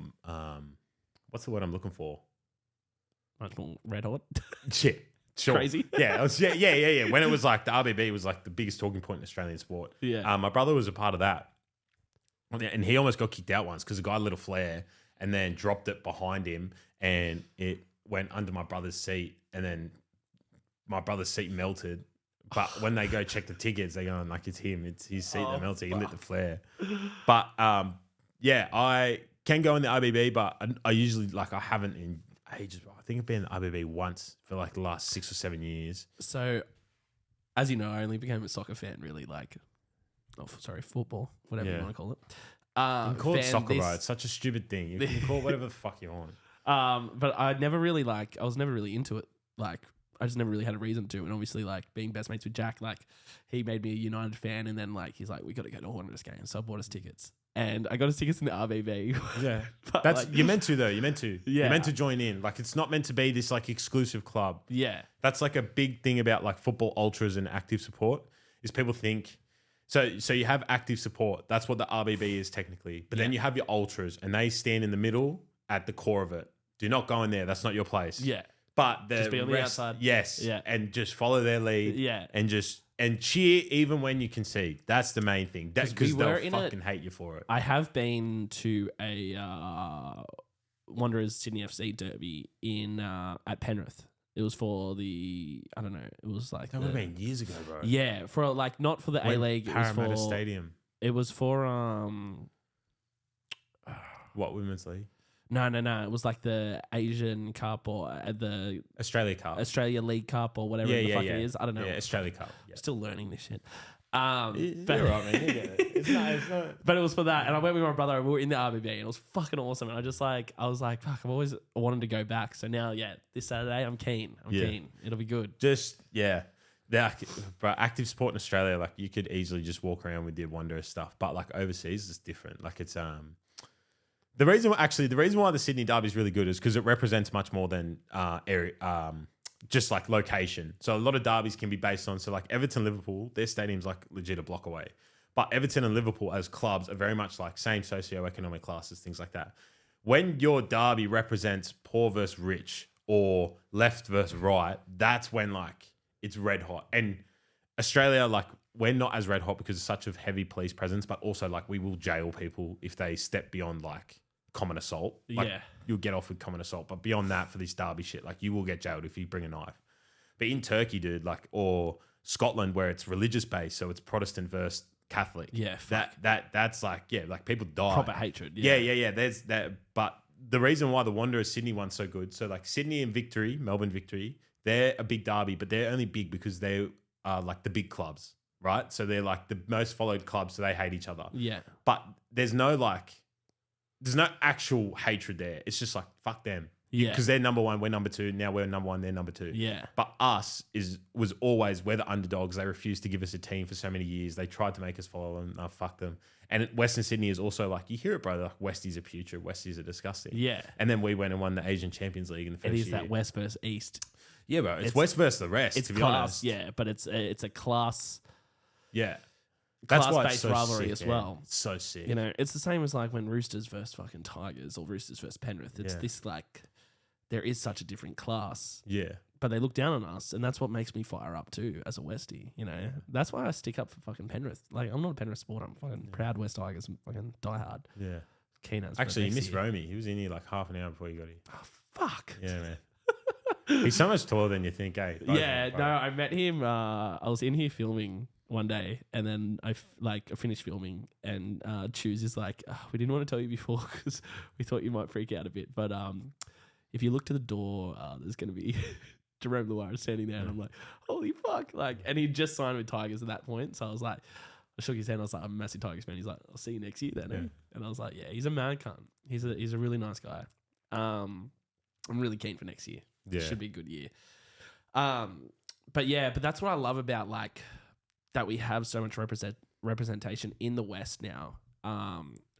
What's the word I'm looking for? Much more red hot. Shit. Sure. Crazy. Yeah, yeah. When it was like the RBB was like the biggest talking point in Australian sport. Yeah. My brother was a part of that. And he almost got kicked out once because the guy lit a flare and then dropped it behind him and it went under my brother's seat and then my brother's seat melted. But when they go check the tickets, they go, like, it's him. It's his seat that melted. He lit the flare. But, yeah, I can go in the RBB, but I usually, like, I haven't in ages. I think I've been in the RBB once for, like, the last 6 or 7 years. So, as you know, I only became a soccer fan, really, like, football, whatever you want to call it. You can call it soccer, bro. It's such a stupid thing. You can call it whatever the fuck you want. But I never really, like, I was never really into it. Like, I just never really had a reason to. And obviously, like, being best mates with Jack, like, he made me a United fan. And then, like, he's like, we got to go to Wanderers game. So I bought us tickets. And I got us tickets in the RBB. Yeah. But That's like, you're meant to, though. You're meant to. Yeah. You're meant to join in. Like, it's not meant to be this, like, exclusive club. Yeah. That's, like, a big thing about, like, football ultras and active support is people think... So you have active support. That's what the RBB is technically. But then you have your ultras and they stand in the middle at the core of it. Do not go in there. That's not your place. Yeah. But just be on the outside. Yes. Yeah. And just follow their lead. Yeah. And cheer even when you concede. That's the main thing. Because they'll fucking hate you for it. I have been to a Wanderers Sydney FC derby in at Penrith. It was for the, I don't know, it was like... That would have been years ago, bro. Yeah, for like, not for the A-League. Parramatta Stadium. It was for... What, Women's League? No. It was like the Asian Cup or the... Australia Cup. Australia League Cup or whatever the fuck it is. I don't know. Yeah, Australia Cup. Yeah. Still learning this shit. You're right, man. You get it. It's not... But it was for that. And I went with my brother and we were in the RBB and it was fucking awesome. And I was like, fuck, I've always wanted to go back. So now, this Saturday, I'm keen. I'm keen. It'll be good. Just, yeah. But active sport in Australia, like you could easily just walk around with your Wanderers stuff. But like overseas, it's different. Like it's, the reason why the Sydney Derby is really good is because it represents much more than area, just like location. So a lot of derbies can be based on, so like Everton, Liverpool, their stadium's like legit a block away. But Everton and Liverpool as clubs are very much like same socioeconomic classes, things like that. When your derby represents poor versus rich or left versus right, that's when like it's red hot. And Australia, like we're not as red hot because of such a heavy police presence, but also like we will jail people if they step beyond like common assault. Like, you'll get off with common assault. But beyond that, for this derby shit, like you will get jailed if you bring a knife. But in Turkey, dude, like, or Scotland where it's religious based, so it's Protestant versus Catholic. Yeah. That's like, like people die. Proper hatred. Yeah. There's that. But the reason why the Wanderers Sydney one's so good, so like Sydney and Melbourne Victory, they're a big derby, but they're only big because they are like the big clubs, right? So they're like the most followed clubs, so they hate each other. Yeah. But there's no actual hatred there. It's just like, fuck them. Yeah. Because they're number one, we're number two. Now we're number one, they're number two. Yeah. But us was always, we're the underdogs. They refused to give us a team for so many years. They tried to make us follow them. No, fuck them. And Western Sydney is also like, you hear it, bro. Like Westies are putrid. Westies are disgusting. Yeah. And then we went and won the Asian Champions League in the first year. It is that West versus East. Yeah, bro. It's West versus the rest, it's to be class, honest. Yeah, but it's a class... Yeah. That's why it's class-based so rivalry sick, as man. well. It's so sick. You know, it's the same as like when Roosters versus fucking Tigers or Roosters versus Penrith. It's this like, there is such a different class. Yeah. But they look down on us, and that's what makes me fire up too as a Westie. You know, that's why I stick up for fucking Penrith. Like, I'm not a Penrith supporter. I'm fucking proud West Tigers and fucking diehard. Yeah. Keen as. Actually, you missed Romy. He was in here like half an hour before you got here. Oh, fuck. Yeah, man. He's so much taller than you think, eh? Yeah, no, I met him. I was in here filming one day, and then I finished filming, and Choose is like, we didn't want to tell you before because we thought you might freak out a bit, but if you look to the door, there's going to be Jerome Luara standing there, and I'm like, holy fuck, like, and he just signed with Tigers at that point, so I was like, I shook his hand, I was like, I'm a massive Tigers fan. He's like, I'll see you next year then. Eh? And I was like, yeah, he's a mad cunt. He's a really nice guy. I'm really keen for next year. Yeah. Should be a good year. But that's what I love about like that we have so much representation in the West now.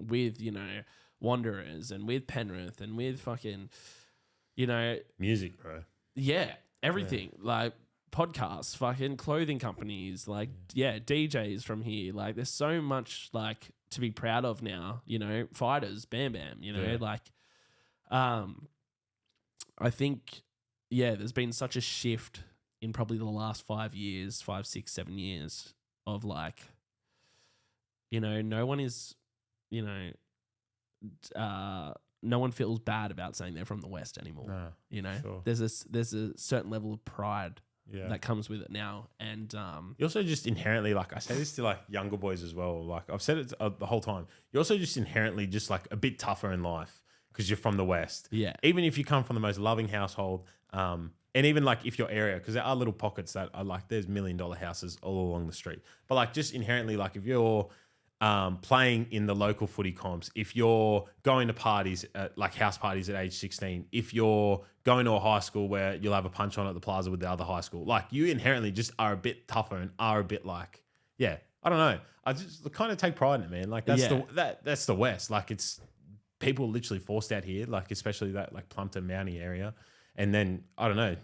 With, you know, Wanderers and with Penrith and with fucking, you know, music, bro. Yeah, everything. Like podcasts, fucking clothing companies, like DJs from here. Like there's so much like to be proud of now, you know, fighters, Bam Bam, you know, like I think there's been such a shift in probably the last 5 years, 5, 6, 7 years of like, you know, no one is, you know, no one feels bad about saying they're from the West anymore. No, you know, sure. there's a certain level of pride that comes with it now, and you also just inherently, like I say this to like younger boys as well. Like I've said it the whole time. You're also just inherently just like a bit tougher in life because you're from the West. Yeah. Even if you come from the most loving household, and even like if your area, because there are little pockets that are like there's $1 million houses all along the street, but like just inherently, like if you're playing in the local footy comps, if you're going to parties, like house parties at age 16, if you're going to a high school where you'll have a punch on at the plaza with the other high school, like you inherently just are a bit tougher and are a bit like, I don't know. I just kind of take pride in it, man. Like that's the West. Like it's people literally forced out here, like especially that like Plumpton, Mountie area. And then, I don't know,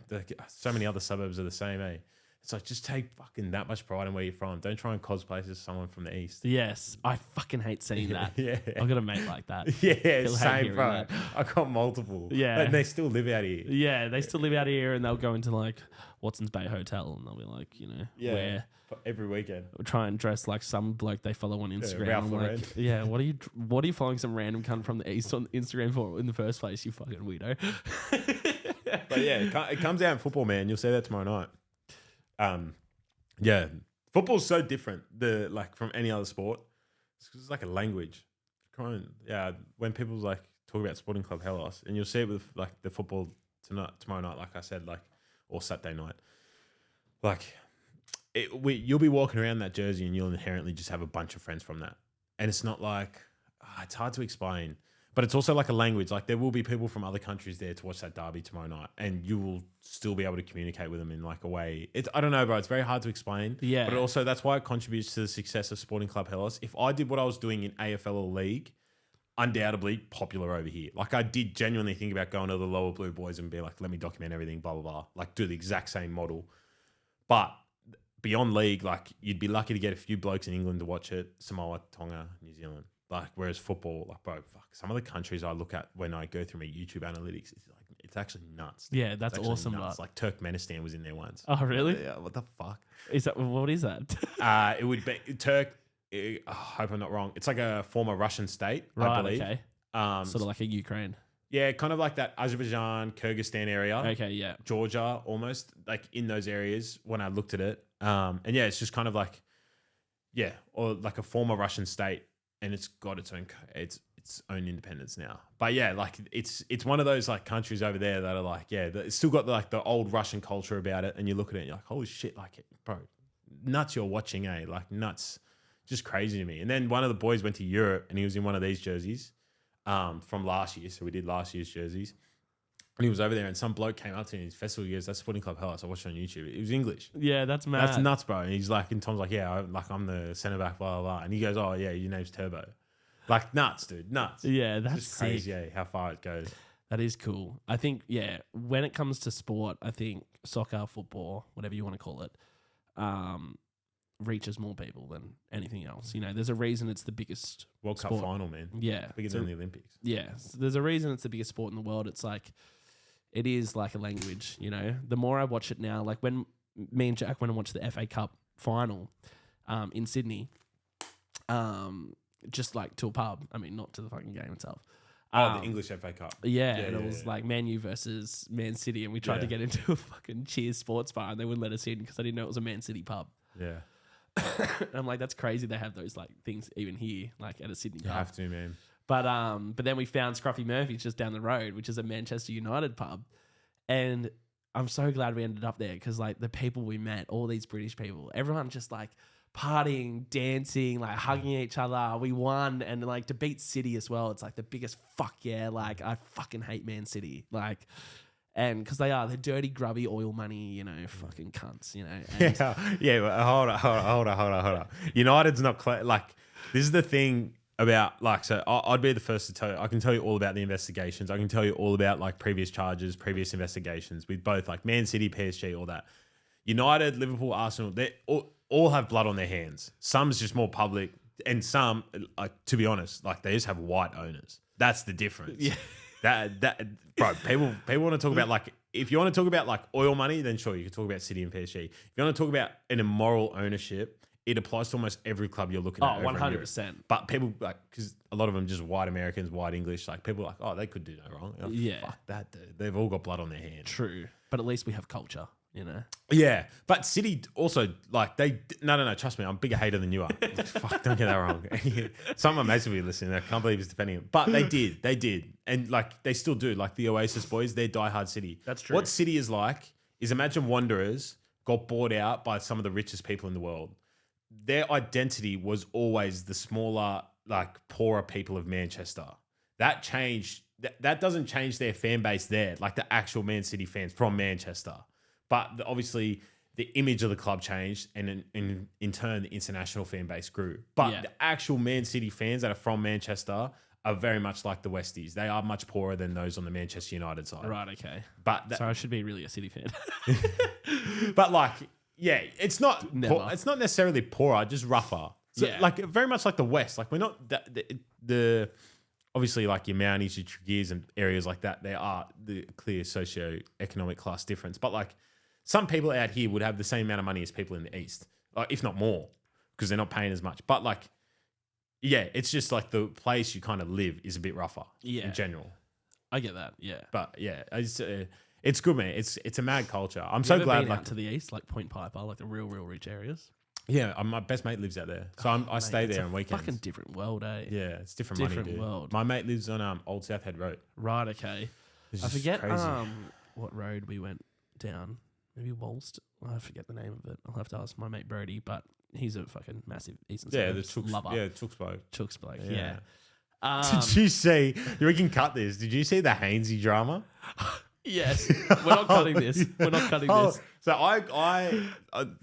so many other suburbs are the same, eh? It's like, just take fucking that much pride in where you're from. Don't try and cosplay as someone from the East. Yes. I fucking hate seeing that. Yeah. I've got a mate like that. Yeah, same, bro. That. I got multiple. Yeah. And they still live out here. Yeah, they still live out here, and they'll go into like Watson's Bay Hotel, and they'll be like, you know, where every weekend. Try and dress like some bloke they follow on Instagram. Ralph I'm like, what are you following some random cunt from the East on Instagram for in the first place, you fucking weirdo? But it comes out in football, man. You'll see that tomorrow night. Football's so different from any other sport. It's like a language. When people like talk about Sporting Club Helos, and you'll see it with like the football tomorrow night, like I said, like or Saturday night, like you'll be walking around that jersey and you'll inherently just have a bunch of friends from that, and it's not like it's hard to explain. But it's also like a language. Like there will be people from other countries there to watch that derby tomorrow night, and you will still be able to communicate with them in like a way. I don't know, bro. It's very hard to explain. Yeah. But also that's why it contributes to the success of Sporting Club Helos. If I did what I was doing in AFL or league, undoubtedly popular over here. Like I did genuinely think about going to the lower blue boys and be like, let me document everything, blah, blah, blah. Like do the exact same model. But beyond league, like you'd be lucky to get a few blokes in England to watch it. Samoa, Tonga, New Zealand. Like, whereas football, like, bro, fuck, some of the countries I look at when I go through my YouTube analytics, it's actually nuts. Yeah, that's awesome. Nuts. Like Turkmenistan was in there once. Oh, really? Yeah, what the fuck? What is that? It would be I hope I'm not wrong. It's like a former Russian state, I believe. Okay. Sort of like a Ukraine. Yeah, kind of like that Azerbaijan, Kyrgyzstan area. Okay, yeah. Georgia, almost like in those areas when I looked at it. And it's just kind of like, or like a former Russian state. And it's got its own independence now. But like it's one of those like countries over there that are like, it's still got like the old Russian culture about it. And you look at it and you're like, holy shit, like, bro, nuts you're watching, like nuts, just crazy to me. And then one of the boys went to Europe and he was in one of these jerseys from last year. So we did last year's jerseys. And he was over there and some bloke came up to me in his festival. He goes, that's Sporting Club Helos. I watched it on YouTube. It was English. Yeah, that's mad. That's nuts, bro. And he's like, and Tom's like, I'm the centre back, blah, blah, blah. And he goes, oh, yeah, your name's Turbo. Like, nuts, dude, nuts. Yeah, that's just crazy, how far it goes. That is cool. I think, when it comes to sport, I think soccer, football, whatever you want to call it, reaches more people than anything else. You know, there's a reason it's the biggest World sport. Cup final, man. Yeah. Bigger than the Olympics. Yeah. So there's a reason it's the biggest sport in the world. It's like, it is like a language, you know. The more I watch it now, like when me and Jack went and watched the FA Cup final in Sydney, just like to a pub. I mean, not to the fucking game itself. The English FA Cup. Yeah, and it was like Man U versus Man City, and we tried to get into a fucking Cheers sports bar, and they wouldn't let us in because I didn't know it was a Man City pub. Yeah. And I'm like, that's crazy. They have those like things even here, like at a Sydney You pub. have to, man. But then we found Scruffy Murphy's just down the road, which is a Manchester United pub, and I'm so glad we ended up there because like the people we met, all these British people, everyone just like partying, dancing, like hugging each other. We won, and like to beat City as well. It's like the biggest fuck yeah. Like I fucking hate Man City, like. And because they're dirty, grubby, oil money, fucking cunts, And Yeah. But hold on. United's not like this is the thing about like. So I'd be the first to tell you. I can tell you all about the investigations. I can tell you all about like previous charges, previous investigations with both like Man City, PSG, all that. United, Liverpool, Arsenal, they all have blood on their hands. Some's just more public, and some, like to be honest, like they just have white owners. That's the difference. Yeah. Bro, people want to talk about like, if you want to talk about like oil money, then sure, you can talk about City and PSG. If you want to talk about an immoral ownership, it applies to almost every club you're looking at. 100%. But people like, because a lot of them just white Americans, white English, like people are like, oh, they could do no wrong. Like, Yeah. Fuck that, dude. They've all got blood on their hands. True. But at least we have culture, Yeah, but City also like no, trust me, I'm a bigger hater than you are. Fuck, don't get that wrong. Some of my mates will be listening. I can't believe he's defending him, but they did, and like they still do. Like the Oasis boys, they're diehard City. That's true. What City is like is imagine Wanderers got bought out by some of the richest people in the world. Their identity was always the smaller, like poorer people of Manchester. That changed. That doesn't change their fan base there, like the actual Man City fans from Manchester. But obviously, the image of the club changed, and in turn, the international fan base grew. But the actual Man City fans that are from Manchester are very much like the Westies. They are much poorer than those on the Manchester United side. Right, okay. But So I should be really a City fan. but like, yeah, it's not Never. it's not necessarily poorer, just rougher. So like very much like the West. Like we're not the obviously like your Mounties, your Tregears and areas like that. There are the clear socio-economic class difference. But like some people out here would have the same amount of money as people in the East, if not more, because they're not paying as much. But like, yeah, it's just like the place you kind of live is a bit rougher in general. I get that, yeah. But yeah, it's good, man. It's a mad culture. I'm You so ever glad. been Like out to the east, like Point Piper, like the real rich areas. yeah, my best mate lives out there, so I stay there on weekends. Fucking different world, eh? Yeah, it's different Different money, dude. world. My mate lives on Old South Head Road. Right, okay. It's I just forget crazy. what road we went down. Maybe Wollst. I forget the name of it. I'll have to ask my mate Brody, but he's a fucking massive Eastern Suburbs lover. Yeah, Chooks bloke. Chooks bloke, Yeah. yeah. Did you see? We can cut this. Did you see the Hainsey drama? Yes. We're not cutting this. We're not cutting this. So I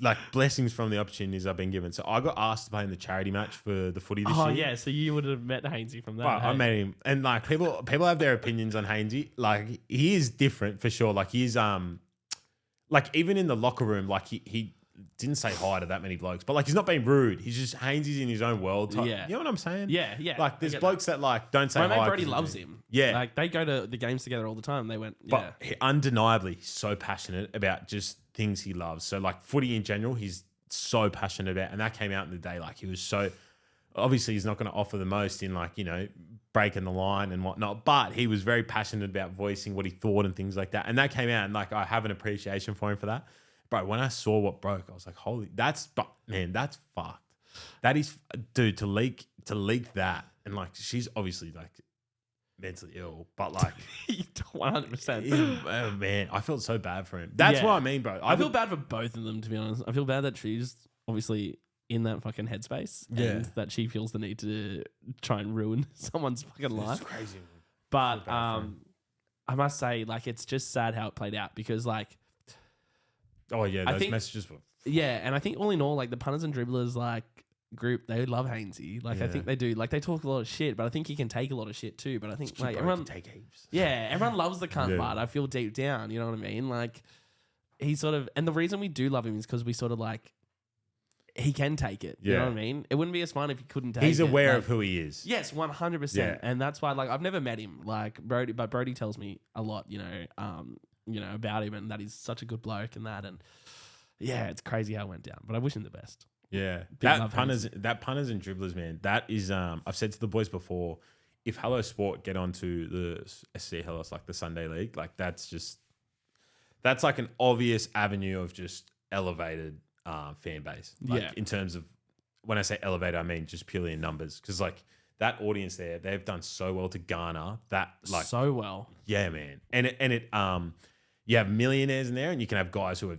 like blessings from the opportunities I've been given. So I got asked to play in the charity match for the footy this year. Oh, yeah. So you would have met Hainsey from that. But I met him, and like people have their opinions on Hainsey. Like he is different for sure. Like he's like even in the locker room, like he didn't say hi to that many blokes, but like he's not being rude. He's just Hainsey's in his own world. Type. Yeah. You know what I'm saying? Yeah, yeah. Like there's blokes that like don't say My hi. mate Brody 'cause loves they- him. Yeah. Like they go to the games together all the time. They went, yeah. But undeniably, he's so passionate about just things he loves. So like footy in general, he's so passionate about, and that came out in the day. Like he was so, obviously he's not going to offer the most in like, breaking the line and whatnot, but he was very passionate about voicing what he thought and things like that. And that came out, and like I have an appreciation for him for that. Bro, when I saw what broke, I was like, that's fucked. That is, dude, to leak that. And like, she's obviously like mentally ill, but like 100%. oh, man, I felt so bad for him. That's what I mean, bro. I feel bad for both of them, to be honest. I feel bad that she's obviously in that fucking headspace and that she feels the need to try and ruin someone's fucking life. It's crazy. But I must say, like, it's just sad how it played out because, like, oh yeah, those messages were. Yeah, and I think all in all, like the punters and dribblers, like group, they love Hainsey. Like I think they do. Like they talk a lot of shit, but I think he can take a lot of shit too. But I think like everyone can take heaps. Yeah, everyone loves the cunt, but I feel deep down, you know what I mean? Like he sort of, and the reason we do love him is because we sort of like he can take it. You know what I mean? It wouldn't be as fun if he couldn't take it. He's aware like, of who he is. Yes, 100%. Yeah. And that's why, like, I've never met him, like Brody, but Brody tells me a lot, about him and that he's such a good bloke and that, and yeah, it's crazy how it went down. But I wish him the best. Yeah, love punters and dribblers, man. That is, I've said to the boys before, if Helos Sport get onto the SC Helos, like the Sunday League, like that's like an obvious avenue of just elevated fan base. Like Yeah. in terms of when I say elevated, I mean just purely in numbers. Because like that audience there, they've done so well to garner that. Like so well. yeah, man. And it you have millionaires in there, and you can have guys who are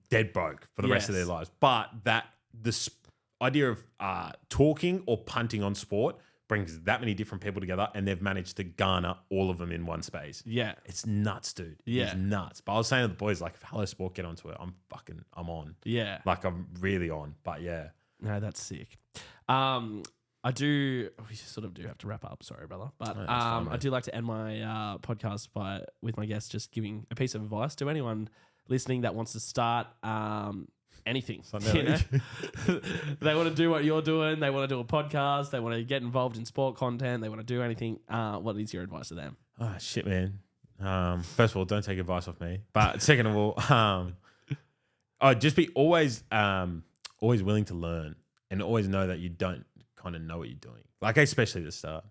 dead broke for the rest of their lives. But idea of talking or punting on sport brings that many different people together, and they've managed to garner all of them in one space. Yeah. It's nuts, dude. Yeah. It's nuts. But I was saying to the boys, like, if Helos Sport get onto it, I'm on. Yeah. Like, I'm really on. But yeah. No, that's sick. We sort of do have to wrap up. Sorry, brother. But No, that's fine, I mate. do like to end my podcast with my guests just giving a piece of advice to anyone listening that wants to start anything. You know? They want to do what you're doing. They want to do a podcast. They want to get involved in sport content. They want to do anything. What is your advice to them? Oh, shit, man. First of all, don't take advice off me. But second of all, just be always willing to learn and always know that you don't kind of know what you're doing. Like, especially at the start.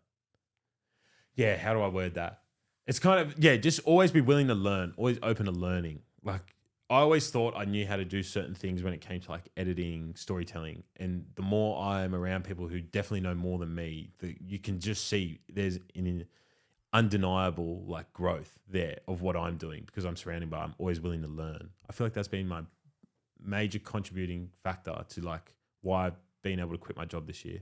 Yeah, how do I word that? It's kind of, just always be willing to learn, always open to learning. Like, I always thought I knew how to do certain things when it came to like editing, storytelling. And the more I'm around people who definitely know more than me, you can just see there's an undeniable like growth there of what I'm doing because I'm surrounded by, I'm always willing to learn. I feel like that's been my major contributing factor to like why I've been able to quit my job this year.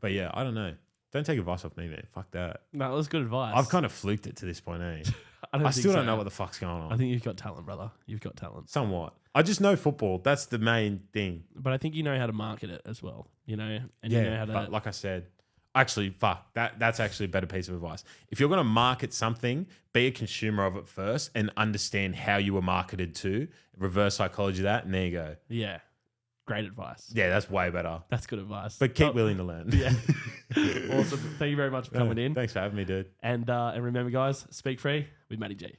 But yeah, I don't know. Don't take advice off me, man. Fuck that. No, that was good advice. I've kind of fluked it to this point, eh? I still don't know what the fuck's going on. I think you've got talent, brother. You've got talent. Somewhat. I just know football. That's the main thing. But I think you know how to market it as well, you know? And you know how to... But like I said, actually, that's actually a better piece of advice. If you're going to market something, be a consumer of it first and understand how you were marketed to, reverse psychology that, and there you go. Yeah. Great advice. Yeah, that's way better. That's good advice. But keep willing to learn. Yeah. Awesome. Thank you very much for coming in. Thanks for having me, dude. And remember, guys, speak free with MattyG.